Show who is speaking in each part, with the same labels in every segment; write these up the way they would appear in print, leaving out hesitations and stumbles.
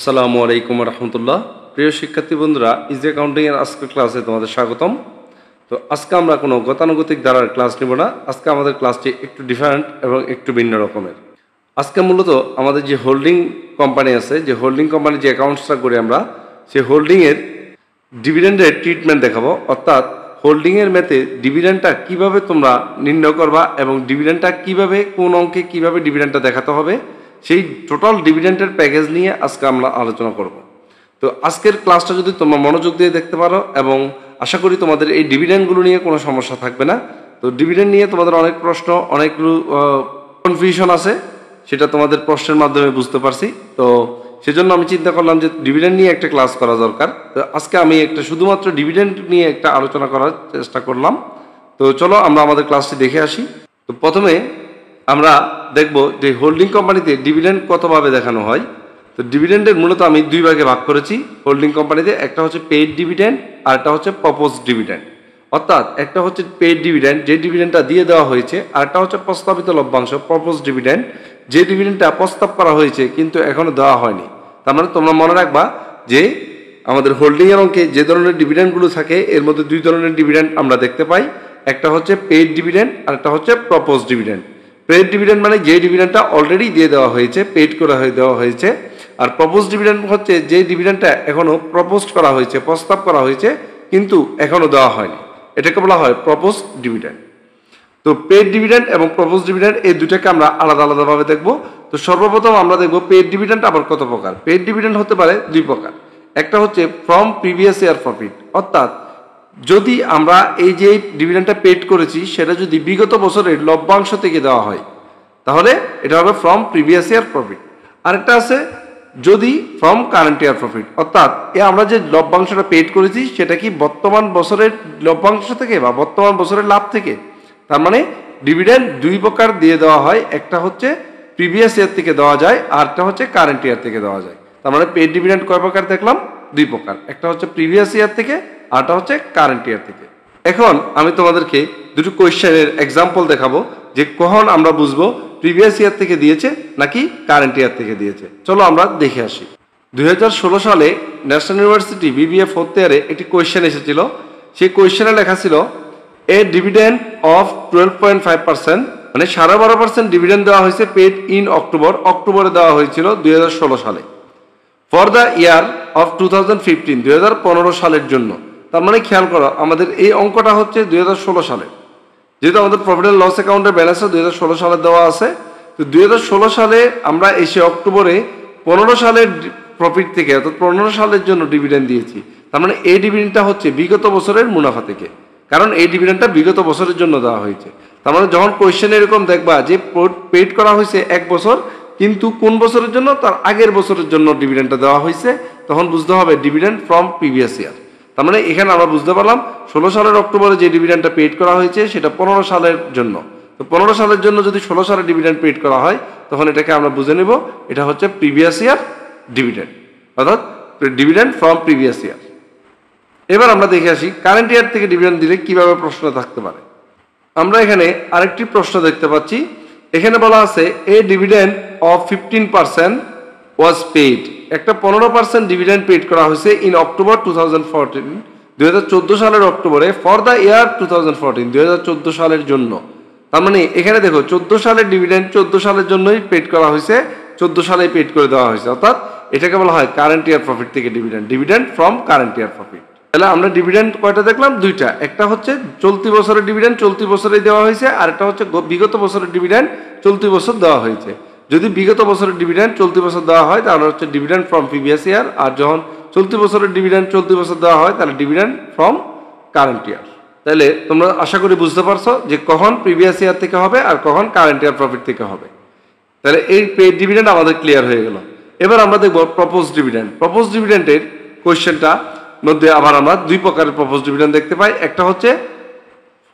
Speaker 1: আসসালামু আলাইকুম রহমতুল্লাহ। প্রিয় শিক্ষার্থী বন্ধুরা, ইজি অ্যাকাউন্টিং এর আজকের ক্লাসে তোমাদের স্বাগতম। তো আজকে আমরা কোনো গতানুগতিক ধারার ক্লাস নেব না। আজকে আমাদের ক্লাসটি একটু ডিফারেন্ট এবং একটু ভিন্ন রকমের। আজকে মূলত আমাদের যে হোল্ডিং কোম্পানি আছে, যে হোল্ডিং কোম্পানি যে অ্যাকাউন্টসটা করি আমরা, সেই হোল্ডিংয়ের ডিভিডেন্ডের ট্রিটমেন্ট দেখাবো। অর্থাৎ হোল্ডিংয়ের মেতে ডিভিডেন্ডটা কিভাবে তোমরা নির্ণয় করবা এবং ডিভিডেন্ডটা কিভাবে, কোন অঙ্কে কিভাবে ডিভিডেন্ডটা দেখাতে হবে, সেই টোটাল ডিভিডেন্ডের প্যাকেজ নিয়ে আজকে আমরা আলোচনা করব। তো আজকের ক্লাসটা যদি তোমরা মনোযোগ দিয়ে দেখতে পারো, এবং আশা করি তোমাদের এই ডিভিডেন্ডগুলো নিয়ে কোনো সমস্যা থাকবে না। তো ডিভিডেন্ড নিয়ে তোমাদের অনেক প্রশ্ন, অনেকগুলো কনফিউশন আছে, সেটা তোমাদের প্রশ্নের মাধ্যমে বুঝতে পারছি। তো সেজন্য আমি চিন্তা করলাম যে ডিভিডেন্ড নিয়ে একটা ক্লাস করা দরকার। তো আজকে আমি একটা শুধুমাত্র ডিভিডেন্ড নিয়ে একটা আলোচনা করার চেষ্টা করলাম। তো চলো আমরা আমাদের ক্লাসটি দেখে আসি। তো প্রথমে আমরা দেখব যে হোল্ডিং কোম্পানিতে ডিভিডেন্ড কতভাবে দেখানো হয়। তো ডিভিডেন্ডের মূলত আমি দুই ভাগে ভাগ করেছি হোল্ডিং কোম্পানিতে। একটা হচ্ছে পেইড ডিভিডেন্ড আর একটা হচ্ছে প্রপোজ ডিভিডেন্ড। অর্থাৎ একটা হচ্ছে পেইড ডিভিডেন্ড, যে ডিভিডেন্ডটা দিয়ে দেওয়া হয়েছে, আর একটা হচ্ছে প্রস্তাবিত লভ্যাংশ প্রপোজ ডিভিডেন্ড, যে ডিভিডেন্ডটা প্রস্তাব করা হয়েছে কিন্তু এখনো দেওয়া হয়নি। তার মানে তোমরা মনে রাখবা যে আমাদের হোল্ডিংয়ের অঙ্কে যে ধরনের ডিভিডেন্ডগুলো থাকে, এর মধ্যে দুই ধরনের ডিভিডেন্ড আমরা দেখতে পাই। একটা হচ্ছে পেইড ডিভিডেন্ড আর একটা হচ্ছে প্রপোজ ডিভিডেন্ড। পেইড ডিভিডেন্ড মানে যে ডিভিডেন্ডটা অলরেডি দিয়ে দেওয়া হয়েছে, পেইড করে দেওয়া হয়েছে। আর প্রপোজ ডিভিডেন্ড হচ্ছে যে ডিভিডেন্ডটা এখনো প্রপোজ করা হয়েছে, প্রস্তাব করা হয়েছে কিন্তু এখনো দেওয়া হয়নি, এটাকে বলা হয় প্রপোজ ডিভিডেন্ড। তো পেইড ডিভিডেন্ড এবং প্রপোজ ডিভিডেন্ড এই দুটাকে আমরা আলাদা আলাদাভাবে দেখব। তো সর্বপ্রথম আমরা দেখব পেইড ডিভিডেন্ড আবার কত প্রকার। পেইড ডিভিডেন্ড হতে পারে দুই প্রকার। একটা হচ্ছে ফ্রম প্রিভিয়াস ইয়ার প্রফিট, অর্থাৎ যদি আমরা এই যে ডিভিডেন্ডটা পেইড করেছি সেটা যদি বিগত বছরের লভ্যাংশ থেকে দেওয়া হয়, তাহলে এটা হবে ফ্রম প্রিভিয়াস ইয়ার প্রফিট। আরেকটা আছে যদি ফ্রম কারেন্ট ইয়ার প্রফিট, অর্থাৎ আমরা যে লভ্যাংশটা পেইড করেছি সেটা কি বর্তমান বছরের লভ্যাংশ থেকে বা বর্তমান বছরের লাভ থেকে। তার মানে ডিভিডেন্ড দুই প্রকার দিয়ে দেওয়া হয়, একটা হচ্ছে প্রিভিয়াস ইয়ার থেকে দেওয়া যায়, আর একটা হচ্ছে কারেন্ট ইয়ার থেকে দেওয়া যায়। তার মানে পেইড ডিভিডেন্ড কয় প্রকার দেখলাম? দুই প্রকার, একটা হচ্ছে প্রিভিয়াস ইয়ার থেকে, আরটা হচ্ছে কারেন্ট ইয়ার থেকে। এখন আমি তোমাদেরকে দুটো কোয়েশ্চেনের এক্সাম্পল দেখাবো যে কখন আমরা বুঝবো প্রিভিয়াস ইয়ার থেকে দিয়েছে নাকি কারেন্ট ইয়ার থেকে দিয়েছে। চলো আমরা দেখে আসি। 2016 সালে ন্যাশনাল ইউনিভার্সিটি বিবিএ ফোর্থ ইয়ারে একটি কোয়েশ্চেন এসেছিল। সেই কোয়েশ্চেনে লেখা ছিল এ ডিভিডেন্ড অফ 12.5%, মানে 12.5% ডিভিডেন্ড দেওয়া হয়েছে পেড ইন অক্টোবরে দেওয়া হয়েছিল 2016 সালে, ফর দ্য ইয়ার অফ 2015, 2015 সালের জন্য। তার মানে খেয়াল করো, আমাদের এই অঙ্কটা হচ্ছে 2016 সালে, যেহেতু আমাদের প্রফিট অ্যান্ড লস অ্যাকাউন্টের ব্যালেন্সও 2016 সালে দেওয়া আছে। তো 2016 সালে আমরা এসে অক্টোবরে 15 সালের প্রফিট থেকে, অর্থাৎ 15 সালের জন্য ডিভিডেন্ড দিয়েছি। তার মানে এই ডিভিডেন্ডটা হচ্ছে বিগত বছরের মুনাফা থেকে, কারণ এই ডিভিডেন্ডটা বিগত বছরের জন্য দেওয়া হয়েছে। তার মানে যখন কোয়েশ্চেন এরকম দেখবা যে পেইড করা হয়েছে এক বছর কিন্তু কোন বছরের জন্য, তার আগের বছরের জন্য ডিভিডেন্ডটা দেওয়া হয়েছে, তখন বুঝতে হবে ডিভিডেন্ড ফ্রম প্রিভিয়াস ইয়ার। তার মানে এখানে আমরা বুঝতে পারলাম 16 সালের অক্টোবরে যে ডিভিডেন্ডটা পেইড করা হয়েছে সেটা 15 সালের জন্য। তো 15 সালের জন্য যদি 16 সালে ডিভিডেন্ড পেইড করা হয়, তখন এটাকে আমরা বুঝে নেব এটা হচ্ছে প্রিভিয়াস ইয়ার ডিভিডেন্ড, অর্থাৎ ডিভিডেন্ড ফ্রম প্রিভিয়াস ইয়ার। এবার আমরা দেখে আসি কারেন্ট ইয়ার থেকে ডিভিডেন্ড দিলে কিভাবে প্রশ্ন থাকতে পারে। আমরা এখানে আরেকটি প্রশ্ন দেখতে পাচ্ছি। এখানে বলা আছে এ ডিভিডেন্ড অফ 15% ওয়াজ পেইড, একটা 15% ডিভিডেন্ড পেইড করা হয়েছে ইন অক্টোবর 2014, 2014 সালের অক্টোবরে, ফর দ্য ইয়ার 2014, 2014 সালের জন্য। তার মানে এখানে দেখো 14 সালের ডিভিডেন্ড 14 সালের জন্যই পেইড করা হয়েছে, 14 সালে পেইড করে দেওয়া হয়েছে, অর্থাৎ এটাকে বলা হয় কারেন্ট ইয়ার প্রফিট থেকে dividend from current year profit. তাহলে আমরা ডিভিডেন্ড কয়টা দেখলাম? দুইটা, একটা হচ্ছে চলতি বছরের ডিভিডেন্ড চলতি বছরেই দেওয়া হয়েছে, আর একটা হচ্ছে বিগত বছরের ডিভিডেন্ড চলতি বছর দেওয়া হয়েছে। যদি বিগত বছরের ডিভিডেন্ড চলতি বছর দেওয়া হয় তাহলে হচ্ছে ডিভিডেন্ড ফ্রম প্রিভিয়াস ইয়ার, আর যখন চলতি বছরের ডিভিডেন্ড চলতি বছর দেওয়া হয় তাহলে ডিভিডেন্ড ফ্রম কারেন্ট ইয়ার। তাহলে তোমরা আশা করি বুঝতে পারছো যে কখন প্রিভিয়াস ইয়ার থেকে হবে আর কখন কারেন্ট ইয়ার প্রফিট থেকে হবে। তাহলে এই পেইড ডিভিডেন্ড আমাদের ক্লিয়ার হয়ে গেল। এবার আমরা দেখব প্রপোজ ডিভিডেন্ড। প্রপোজ ডিভিডেন্ডের কোয়েশ্চেনটা মধ্যে আবার আমরা দুই প্রকারের প্রপোজ ডিভিডেন্ড দেখতে পাই। একটা হচ্ছে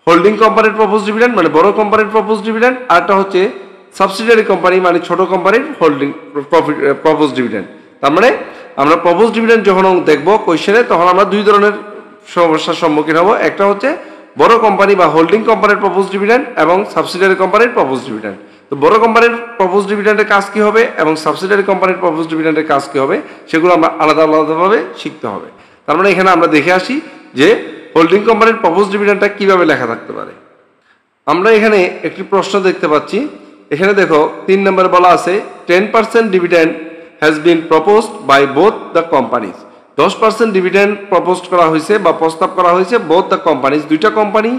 Speaker 1: হোল্ডিং কোম্পানির প্রপোজ ডিভিডেন্ড, মানে বড় কোম্পানির প্রপোজ ডিভিডেন্ড, আর একটা হচ্ছে সাবসিডিয়ারি কোম্পানি মানে ছোট কোম্পানির হোল্ডিং প্রপোজ ডিভিডেন্ড। তার মানে আমরা প্রপোজ ডিভিডেন্ড যখন দেখব কোয়েশ্চেনে, তখন আমরা দুই ধরনের সমস্যার সম্মুখীন হব। একটা হচ্ছে বড় কোম্পানি বা হোল্ডিং কোম্পানির প্রপোজ ডিভিডেন্ড এবং সাবসিডিয়ারি কোম্পানির প্রপোজ ডিভিডেন্ড। তো বড় কোম্পানির প্রপোজ ডিভিডেন্ডের কাজ কি হবে এবং সাবসিডিয়ারি কোম্পানির প্রপোজ ডিভিডেন্ডের কাজ কি হবে সেগুলো আমরা আলাদা আলাদাভাবে শিখতে হবে। তার মানে এখানে আমরা দেখে আসি যে হোল্ডিং কোম্পানির প্রপোজ ডিভিডেন্ডটা কিভাবে লেখা থাকতে পারে। আমরা এখানে একটি প্রশ্ন দেখতে পাচ্ছি, এখানে দেখো 3 নম্বরে বলা আছে 10% dividend has been proposed by both the companies. 10% dividend propose করা হয়েছে বা প্রস্তাব করা হয়েছে বোথ দ্য কোম্পানিজ, দুইটা কোম্পানি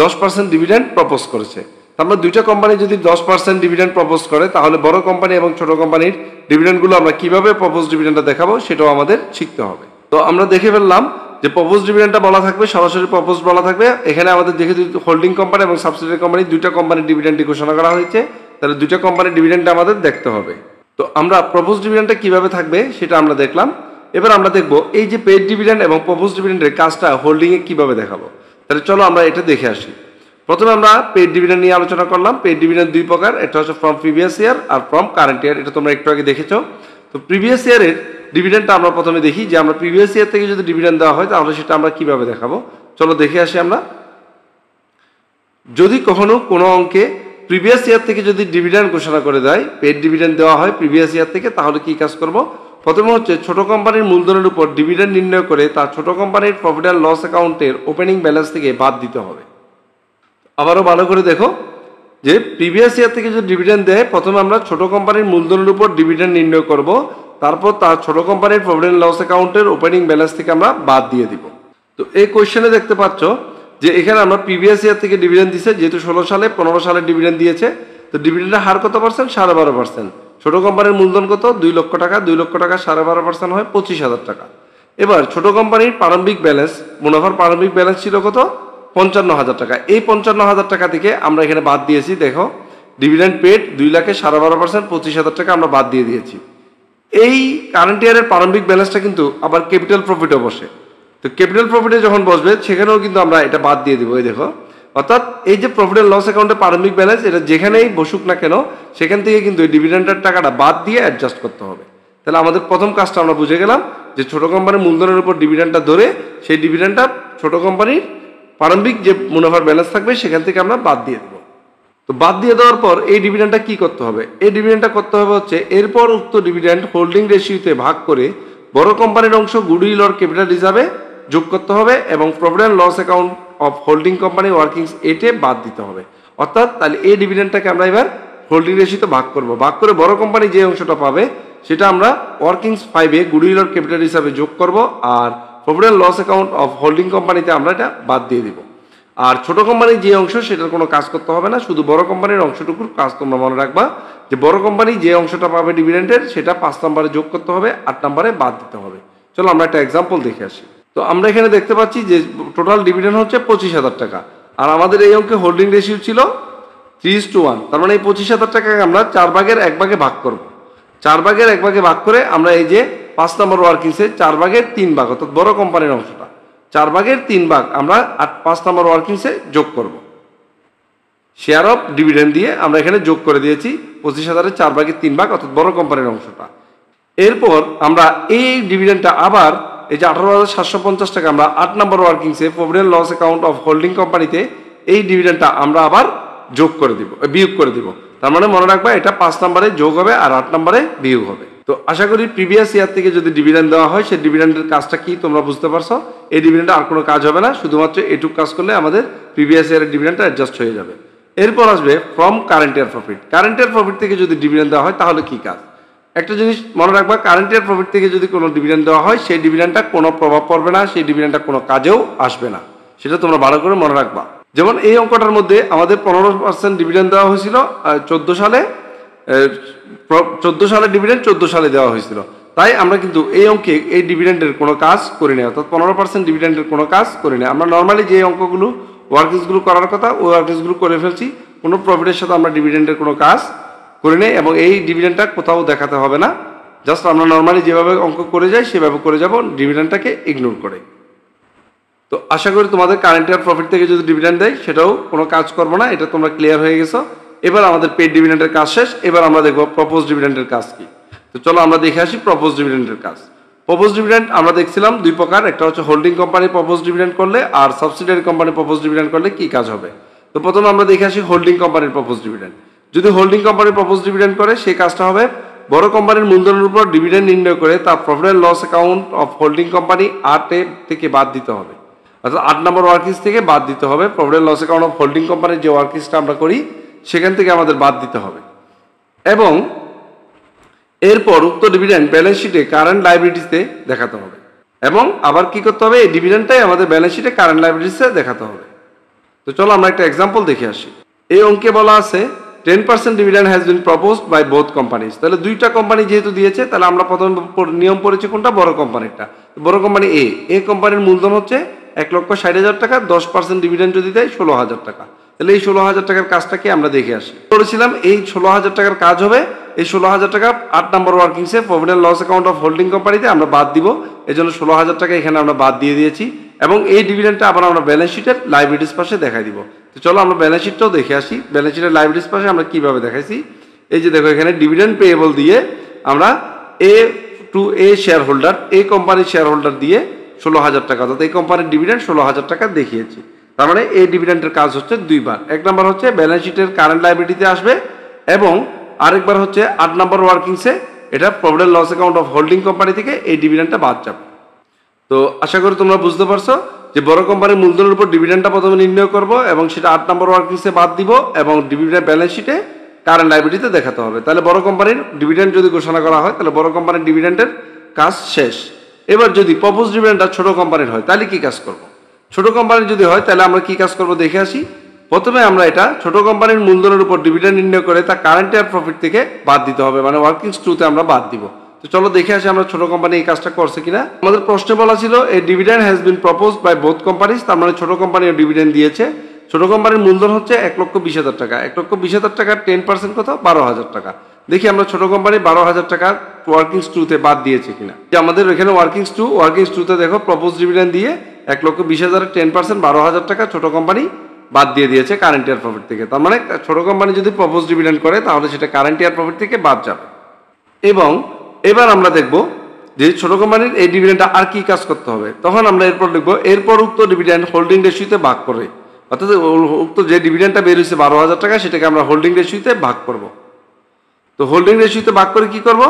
Speaker 1: 10% ডিভিডেন্ড প্রপোজ করেছে। তার মানে দুইটা কোম্পানি যদি 10% ডিভিডেন্ড প্রপোজ করে তাহলে বড় কোম্পানি এবং ছোট কোম্পানির ডিভিডেন্ডগুলো আমরা কিভাবে প্রপোজ ডিভিডেন্ডটা দেখাবো সেটাও আমাদের শিখতে হবে। তো আমরা দেখে ফেললাম যে প্রপোজ ডিভিডেন্ডটা বলা থাকবে, সরাসরি প্রপোজ বলা থাকবে। এখানে আমাদের দেখে হোল্ডিং কোম্পানি এবং সাবসিডিয়ারি কোম্পানি দুইটা কোম্পানির ডিভিডেন্ডটি ঘোষণা করা হয়েছে, তাহলে দুইটা কোম্পানির ডিভিডেন্ডটা আমাদের দেখতে হবে। তো আমরা প্রপোজ ডিভিডেন্ডটা কিভাবে থাকবে সেটা আমরা দেখলাম। এবার আমরা দেখব এই যে পেড ডিভিডেন্ড এবং প্রপোজ ডিভিডেন্ডের কাজটা হোল্ডিংয়ে কিভাবে দেখাবো। তাহলে চলো আমরা এটা দেখে আসি। প্রথমে আমরা পেড ডিভিডেন্ড নিয়ে আলোচনা করলাম। পেড ডিভিডেন্ড দুই প্রকার, একটা হচ্ছে from previous year are from current year, এটা তোমরা একটু আগে দেখেছো। তো প্রিভিয়াস ইয়ারের ডিভিডেন্ডটা আমরা প্রথমে দেখি যে আমরা প্রিভিয়াস ইয়ার থেকে যদি ডিভিডেন্ড দেওয়া হয় তাহলে সেটা আমরা কিভাবে দেখাবো। চলো দেখে আসি আমরা। যদি কখনো কোনো অঙ্কে প্রিভিয়াস ইয়ার থেকে যদি ডিভিডেন্ড ঘোষণা করে দেয়, পেড ডিভিডেন্ড দেওয়া হয় প্রিভিয়াস ইয়ার থেকে, তাহলে কি কাজ করব। প্রথমে হচ্ছে ছোট কোম্পানির মূলধনের উপর ডিভিডেন্ড নির্ণয় করে তা ছোট কোম্পানির প্রফিট অ্যান্ড লস অ্যাকাউন্টের ওপেনিং ব্যালেন্স থেকে বাদ দিতে হবে। আবারও ভালো করে দেখো যে প্রিভিয়াস ইয়ার থেকে যদি ডিভিডেন্ড দেয়, প্রথমে আমরা ছোট কোম্পানির মূলধনের উপর ডিভিডেন্ড নির্ণয় করব, তারপর তার ছোট কোম্পানির প্রফিট অ্যান্ড লস অ্যাকাউন্টের ওপেনিং ব্যালেন্স থেকে আমরা বাদ দিয়ে দিব। তো এই কোয়েশ্চেনে দেখতে পাচ্ছ যে এখানে আমরা প্রিভিয়াস ইয়ার থেকে ডিভিডেন্ড দিচ্ছে, যেহেতু 16 সালে 15 সালে ডিভিডেন্ড দিয়েছে, তো ডিভিডেন্ডের হার কত পার্সেন্ট? 12.5%। ছোট কোম্পানির মূলধন কত? 2 লক্ষ টাকা। 2 লক্ষ টাকা 12.5% হয় 25,000 টাকা। এবার ছোট কোম্পানির প্রারম্ভিক ব্যালেন্স, মুনাফার প্রারম্ভিক ব্যালেন্স ছিল কত? 55,000 টাকা। এই 55,000 টাকা থেকে আমরা এখানে বাদ দিয়েছি, দেখো ডিভিডেন্ড পেড 2 লাখে 12.5%, 25,000 টাকা আমরা বাদ দিয়ে দিয়েছি। এই কারেন্ট ইয়ারের প্রারম্ভিক ব্যালেন্সটা কিন্তু আবার ক্যাপিটাল প্রফিটে বসে। তো ক্যাপিটাল প্রফিটে যখন বসবে সেখানেও কিন্তু আমরা এটা বাদ দিয়ে দিব। এই দেখো, অর্থাৎ এই যে প্রফিট অ্যান্ড লস অ্যাকাউন্টের প্রারম্ভিক ব্যালেন্স, এটা যেখানেই বসুক না কেন সেখান থেকে কিন্তু এই ডিভিডেন্ডের টাকাটা বাদ দিয়ে অ্যাডজাস্ট করতে হবে। তাহলে আমাদের প্রথম কাজটা আমরা বুঝে গেলাম যে ছোট কোম্পানির মূলধনের উপর ডিভিডেন্ডটা ধরে সেই ডিভিডেন্ডটা ছোট কোম্পানির প্রারম্ভিক যে মুনাফার ব্যালেন্স থাকবে সেখান থেকে আমরা বাদ দিয়ে দেবো। তো বাদ দিয়ে দেওয়ার পর এই ডিভিডেন্ডটা কি করতে হবে? এই ডিভিডেন্ডটা করতে হবে হচ্ছে এরপর উক্ত ডিভিডেন্ড হোল্ডিং রেশিওতে ভাগ করে বড় কোম্পানির অংশ গুডউইল অর ক্যাপিটাল হিসাবে যোগ করতে হবে এবং profit and loss account of holding company workings এটে বাদ দিতে হবে। অর্থাৎ তাহলে এই ডিভিডেন্ডটাকে আমরা এবার হোল্ডিং রেশিওতে ভাগ করব। ভাগ করে বড় কোম্পানি যে অংশটা পাবে সেটা আমরা ওয়ার্কিংস 5-এ গুডউইল অর ক্যাপিটাল হিসাবে যোগ করব, আর profit and loss account of holding কোম্পানিতে আমরা এটা বাদ দিয়ে দিব। আর ছোট কোম্পানির যে অংশ সেটার কোনো কাজ করতে হবে না, শুধু বড় কোম্পানির অংশটুকুর কাজ তোমরা মনে রাখবা যে বড় কোম্পানি যে অংশটা পাবে ডিভিডেন্ডের সেটা 5 নম্বরে যোগ করতে হবে, 8 নম্বরে বাদ দিতে হবে। চলো আমরা একটা এক্সাম্পল দেখে আসি। তো আমরা এখানে দেখতে পাচ্ছি যে টোটাল ডিভিডেন্ড হচ্ছে 25,000 টাকা, আর আমাদের এই অঙ্কে হোল্ডিং রেশিও ছিল 3:1। তার মানে এই 25,000 টাকাকে আমরা 4 ভাগের 1 ভাগে ভাগ করব। 4 ভাগের 1 ভাগে ভাগ করে আমরা এই যে 5 নম্বর ওয়ার্কিংসে 4 ভাগের 3 ভাগ, অর্থাৎ বড় কোম্পানির অংশটা 4 ভাগের 3 ভাগ আমরা 5 নম্বর ওয়ার্কিংসে যোগ করব। শেয়ার অফ ডিভিডেন্ড দিয়ে আমরা এখানে যোগ করে দিয়েছি 25,000-এর 4 ভাগের 3 ভাগ, অর্থাৎ বড় কোম্পানির অংশটা। এরপর আমরা এই ডিভিডেন্ডটা আবার এই যে 18,750 টাকা আমরা 8 নম্বর ওয়ার্কিংসে profit and loss account of holding কোম্পানিতে এই ডিভিডেন্ডটা আমরা আবার যোগ করে দিব, বিয়োগ করে দিব। তার মানে মনে রাখবা এটা 5 নম্বরে যোগ হবে আর 8 নম্বরে বিয়োগ হবে। তো আশা করি প্রিভিয়াস ইয়ার থেকে যদি ডিভিডেন্ড দেওয়া হয় সেই ডিভিডেন্ডের কাজটা কি তোমরা বুঝতে পারছো। এই ডিভিডেন্ডে আর কোনো কাজ হবে না, শুধুমাত্র এটুকু কাজ করলে আমাদের প্রিভিয়াস ইয়ারের ডিভিডেন্ডটা অ্যাডজাস্ট হয়ে যাবে। এরপর আসবে from current year profit. Current year profit থেকে যদি ডিভিডেন্ড দেওয়া হয় তাহলে কি কাজ? একটা জিনিস মনে রাখবা, কারেন্ট ইয়ার প্রফিট থেকে যদি কোনো ডিভিডেন্ড দেওয়া হয় সেই ডিভিডেন্ডটা কোনো প্রভাব পড়বে না, সেই ডিভিডেন্ডটা কোনো কাজেও আসবে না, সেটা তোমরা ভালো করে মনে রাখবা। যেমন এই অঙ্কটার মধ্যে আমাদের 15% ডিভিডেন্ড দেওয়া হয়েছিল 14 সালে, 14 সালে ডিভিডেন্ড 14 সালে দেওয়া হয়েছিল, তাই আমরা কিন্তু এই অঙ্কে এই ডিভিডেন্ডের কোনো কাজ করি না, অর্থাৎ 15% ডিভিডেন্ডের কোনো কাজ করি না। আমরা নর্মালি যে অঙ্কগুলো ওয়ার্কিংসগুলো করার কথা ওই ওয়ার্কিংসগুলো করে ফেলছি, কোনো প্রফিটের সাথে আমরা ডিভিডেন্ডের কোনো কাজ করে নেই এবং এই ডিভিডেন্ডটা কোথাও দেখাতে হবে না। জাস্ট আমরা নর্মালি যেভাবে অঙ্ক করে যাই সেভাবে করে যাব, ডিভিডেন্ডটাকে ইগনোর করে। তো আশা করি তোমাদের কারেন্ট ইয়ার প্রফিট থেকে যদি ডিভিডেন্ড দেয় সেটাও কোনো কাজ করবো না, এটা তোমরা ক্লিয়ার হয়ে গেছো। এবার আমাদের পেড ডিভিডেন্ডের কাজ শেষ, এবার আমরা দেখবো প্রপোজ ডিভিডেন্ডের কাজ কি। তো চলো আমরা দেখে আসি প্রপোজ ডিভিডেন্ডের কাজ। প্রপোজ ডিভিডেন্ড আমরা দেখছিলাম দুই প্রকার, একটা হচ্ছে হোল্ডিং কোম্পানি প্রপোজ ডিভিডেন্ড করলে আর সাবসিডিয়ারি কোম্পানি প্রপোজ ডিভিডেন্ড করলে কি কাজ হবে। তো প্রথমে আমরা দেখে আসি হোল্ডিং কোম্পানির প্রপোজ ডিভিডেন্ড। যদি হোল্ডিং কোম্পানি প্রপোজ ডিভিডেন্ড করে সেই কাজটা হবে বড় কোম্পানির মূলধনের উপর ডিভিডেন্ড নির্ণয় করে তা profit and loss account of holding company 8 থেকে বাদ দিতে হবে, অর্থাৎ 8 নম্বর ওয়ার্কিংস থেকে বাদ দিতে হবে। Profit and loss account of holding কোম্পানির যে ওয়ার্কিংসটা আমরা করি সেখান থেকে আমাদের বাদ দিতে হবে এবং এরপর উক্ত ডিভিডেন্ড ব্যালেন্স শিটে কারেন্ট লাইবিলিটিতে দেখাতে হবে এবং আবার কি করতে হবে, এই ডিভিডেন্ডটাই আমাদের ব্যালেন্স শিটে কারেন্ট লাইবিলিটিতে দেখাতে হবে। তো চলো আমরা একটা এক্সাম্পল দেখে আসি। এই অঙ্কে বলা আছে 10% dividend has been proposed by both companies. তাহলে দুইটা কোম্পানি যেহেতু দিয়েছে তাহলে আমরা প্রথম নিয়ম পড়েছি কোনটা, বড় কোম্পানিটা। বড় কোম্পানি এ কোম্পানির মূলধন হচ্ছে 1,60,000 টাকা, 10% ডিভিডেন্ড যদি দেয় 16,000 টাকা। তাহলে এই 16,000 টাকার কাজটা কি আমরা দেখে আসি। বলেছিলাম এই 16,000 টাকার কাজ হবে, এই 16,000 টাকা 8 নম্বর ওয়ার্কিংসে profit and loss account of holding কোম্পানিতে আমরা বাদ দিব, এই জন্য 16,000 টাকা এখানে আমরা বাদ দিয়ে দিয়েছি এবং এই ডিভিডেন্ডটা আবার আমরা ব্যালেন্স শিটের লাইবিলিটিস পাশে দেখাই দিব। তো চলো আমরা ব্যালেন্স শিটটাও দেখে আসি। ব্যালেন্স শিটের লাইবিলিটিস পাশে আমরা কিভাবে দেখাইছি, এই যে দেখো এখানে ডিভিডেন্ড পেয়েবল দিয়ে আমরা এ শেয়ার হোল্ডার, এই কোম্পানির শেয়ার হোল্ডার দিয়ে 16,000 টাকা, অর্থাৎ এই কোম্পানির ডিভিডেন্ড 16,000 টাকা দেখিয়েছি। তার মানে এই ডিভিডেন্ডের কাজ হচ্ছে দুইবার, এক নম্বর হচ্ছে ব্যালেন্স শিটের কারেন্ট লাইবিলিটিতে আসবে এবং আরেকবার হচ্ছে 8 নম্বর ওয়ার্কিংসে এটা profit and loss account of holding company থেকে এই ডিভিডেন্ডটা বাদ যাবে। তো আশা করি তোমরা বুঝতে পারছো যে বড় কোম্পানির মূলধনের উপর ডিভিডেন্ডটা প্রথমে নির্ণয় করব এবং সেটা 8 নম্বর ওয়ার্কিংসে বাদ দিব এবং ডিভিডেন্ড ব্যালেন্স শিটে কারেন্ট লাইবিলিটিতে দেখাতে হবে। তাহলে বড় কোম্পানির ডিভিডেন্ড যদি ঘোষণা করা হয় তাহলে বড় কোম্পানির ডিভিডেন্ডের কাজ শেষ। এবার যদি প্রপোজ ডিভিডেন্ডটা ছোট কোম্পানির হয় তাহলে কি কাজ করব, ছোট কোম্পানির যদি হয় তাহলে আমরা কি কাজ করব দেখে আসি। প্রথমে আমরা এটা ছোট কোম্পানির মূলধনের উপর ডিভিডেন্ড নির্ণয় করে তা কারেন্ট ইয়ার প্রফিট থেকে বাদ দিতে হবে, মানে ওয়ার্কিংস 2-তে আমরা বাদ দিব। তো চলো দেখে আসি আমরা ছোট কোম্পানি এই কাজটা করছে কিনা। আমাদের প্রশ্নে বলা ছিল এই dividend has been proposed by both companies, তার মানে ছোট কোম্পানিও ডিভিডেন্ড দিয়েছে। ছোট কোম্পানির মূলধন হচ্ছে 1,20,000 টাকা, 1,20,000 টাকার 10% কত, 12,000 টাকা। দেখি আমরা ছোট কোম্পানি 12,000 টাকা ওয়ার্কিংস 2-তে বাদ দিয়েছে কিনা। আমাদের এখানে ওয়ার্কিংস 2-তে দেখো প্রপোজ ডিভিডেন্ড দিয়ে 1,20,000-এর 10% 12,000 টাকা ছোট কোম্পানি বাদ দিয়ে দিয়েছে কারেন্ট ইয়ার প্রফিট থেকে। তার মানে ছোট কোম্পানি যদি প্রপোজ ডিভিডেন্ড করে তাহলে সেটা কারেন্ট ইয়ার প্রফিট থেকে বাদ যাবে। এবং এবার আমরা দেখব যে ছোট কোম্পানির এই ডিভিডেন্ডটা আর কি কাজ করতে হবে। তখন আমরা এরপর লিখবো এরপর উক্ত ডিভিডেন্ড হোল্ডিং রেশিওতে ভাগ করে, অর্থাৎ উক্ত যে ডিভিডেন্ডটা বের হয়েছে 12,000 টাকা সেটাকে আমরা হোল্ডিং রেশিওতে ভাগ করব। তো হোল্ডিং রেশিওতে ভাগ করে কি করব,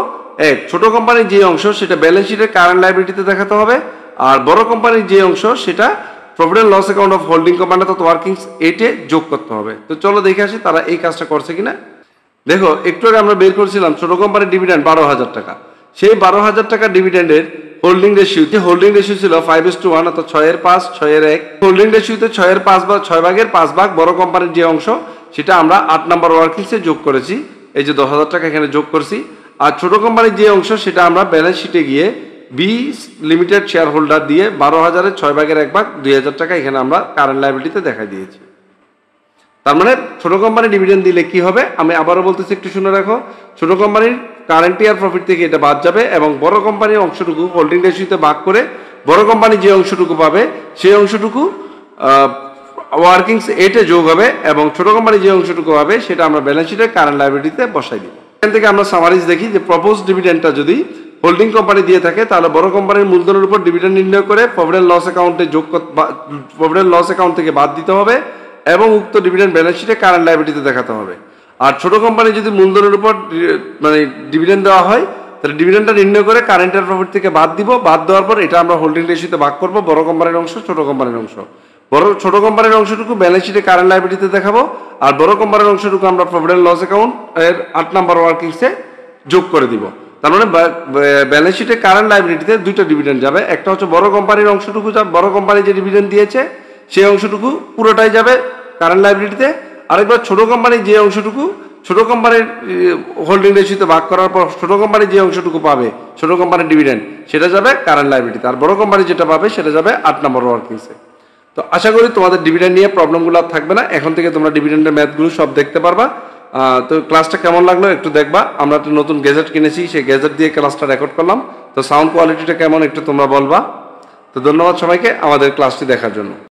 Speaker 1: এক ছোট কোম্পানির যে অংশ সেটা ব্যালেন্স শিটের কারেন্ট লাইবিলিটিতে দেখাতে হবে আর বড় কোম্পানির যে অংশ সেটা profit and loss account of holding company অর্থাৎ ওয়ার্কিংস 8-এ যোগ করতে হবে। তো চলো দেখে আসি তারা এই কাজটা করছে কিনা। দেখো একটু আগে আমরা বের করেছিলাম ছোট কোম্পানির ডিভিডেন্ড 12,000 টাকা, সেই 12,000 টাকা ডিভিডেন্ডের হোল্ডিং রেশিও, যে হোল্ডিং রেশিও ছিল 5:1 অর্থাৎ 6/5, 6/1। হোল্ডিং রেশিওতে 6/5 বা 6 ভাগের 5 ভাগ বড় কোম্পানির যে অংশ সেটা আমরা 8 নম্বর ওয়ার্কিংসে যোগ করেছি, এই যে 10,000 টাকা এখানে যোগ করছি। আর ছোট কোম্পানির যে অংশ সেটা আমরা ব্যালেন্স শিটে গিয়ে বি লিমিটেড শেয়ার হোল্ডার দিয়ে 12,000-এর 6 ভাগের 1 ভাগ 2,000 টাকা এখানে আমরা কারেন্ট লাইবিলিটিতে দেখাই দিয়েছি। তার মানে ছোট কোম্পানি ডিভিডেন্ড দিলে কি হবে, আমি আবারও বলতেছি একটু শুনে রাখো। ছোট কোম্পানির কারেন্ট ইয়ার প্রফিট থেকে এটা বাদ যাবে এবং বড় কোম্পানির অংশটুকু হোল্ডিং রেশিওতে ভাগ করে বড় কোম্পানি যে অংশটুকু পাবে সেই অংশটুকু ওয়ার্কিংস 8-এ যোগ হবে এবং ছোট কোম্পানি যে অংশটুকু পাবে সেটা আমরা ব্যালেন্স শিটের কারেন্ট লাইবিলিটিতে বসাই দিব। এখান থেকে আমরা সামারিজ দেখি যে প্রপোজ ডিভিডেন্ডটা যদি হোল্ডিং কোম্পানি দিয়ে থাকে তাহলে বড় কোম্পানির মূলধনের উপর ডিভিডেন্ড নির্ণয় করে প্রফিট অ্যান্ড লস অ্যাকাউন্টে প্রফিট অ্যান্ড লস অ্যাকাউন্ট থেকে বাদ দিতে হবে এবং উক্ত ডিভিডেন্ড ব্যালেন্স শিটে কারেন্ট লাইবিলিটিতে দেখাতে হবে। আর ছোট কোম্পানি যদি মূলধনের উপর মানে ডিভিডেন্ড দেওয়া হয় তাহলে ডিভিডেন্ডটা নির্ণয় করে কারেন্ট ইয়ার প্রফিট থেকে বাদ দিব, বাদ দেওয়ার পর এটা আমরা হোল্ডিং রেশিওতে ভাগ করব, বড় কোম্পানির অংশ ছোট কোম্পানির অংশ। ছোট কোম্পানির অংশটুকু ব্যালেন্স শিটে কারেন্ট লাইবিলিটিতে দেখাবো আর বড় কোম্পানির অংশটুকু আমরা প্রফিট অ্যান্ড লস অ্যাকাউন্ট এর 8 নম্বর ওয়ার্কিংসে যোগ করে দিব। তার মানে ব্যালেন্স শিটে কারেন্ট লাইবিলিটিতে দুইটা ডিভিডেন্ড যাবে, একটা হচ্ছে বড় কোম্পানির অংশটুকু, বড় কোম্পানি যে ডিভিডেন্ড দিয়েছে সেই অংশটুকু পুরোটাই যাবে কারেন্ট লাইবিলিটিতে, আরেকবার ছোট কোম্পানির যে অংশটুকু ছোট কোম্পানির হোল্ডিং রেশিওতে ভাগ করার পর ছোট কোম্পানি যে অংশটুকু পাবে ছোট কোম্পানির ডিভিডেন্ড সেটা যাবে কারেন্ট লাইবিলিটিতে আর বড় কোম্পানি যেটা পাবে সেটা যাবে 8 নম্বর ওয়ার্কিংসে। তো আশা করি তোমাদের ডিভিডেন্ড নিয়ে প্রবলেমগুলো আর থাকবে না, এখন থেকে তোমরা ডিভিডেন্ডের ম্যাথগুলো সব দেখতে পারবা। তো ক্লাসটা কেমন লাগলো একটু দেখবা। আমরা একটা নতুন গ্যাজেট কিনেছি, সেই গ্যাজেট দিয়ে ক্লাসটা রেকর্ড করলাম, তো সাউন্ড কোয়ালিটিটা কেমন একটু তোমরা বলবা। তো ধন্যবাদ সবাইকে আমাদের ক্লাসটি দেখার জন্য।